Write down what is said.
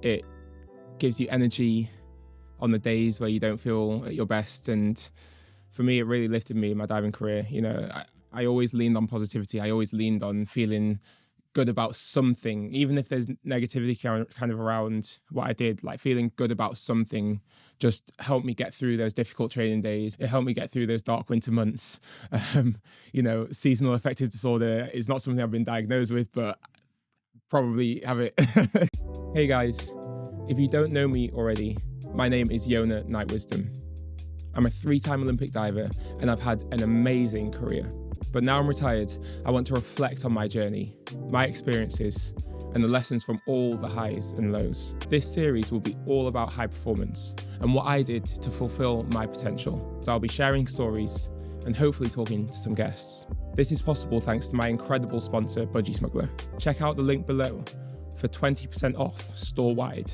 It gives you energy on the days where you don't feel at your best. And for me, it really lifted me in my diving career. You know, I always leaned on positivity. I always leaned on feeling good about something, even if there's negativity kind of around what I did. Like, feeling good about something just helped me get through those difficult training days. It helped me get through those dark winter months. You know, seasonal affective disorder is not something I've been diagnosed with, but probably have it. Hey guys, if you don't know me already, my name is Yona Night Wisdom. I'm a 3-time Olympic diver and I've had an amazing career. But now I'm retired, I want to reflect on my journey, my experiences, and the lessons from all the highs and lows. This series will be all about high performance and what I did to fulfill my potential. So I'll be sharing stories and hopefully talking to some guests. This is possible thanks to my incredible sponsor, Budgie Smuggler. Check out the link below for 20% off store-wide.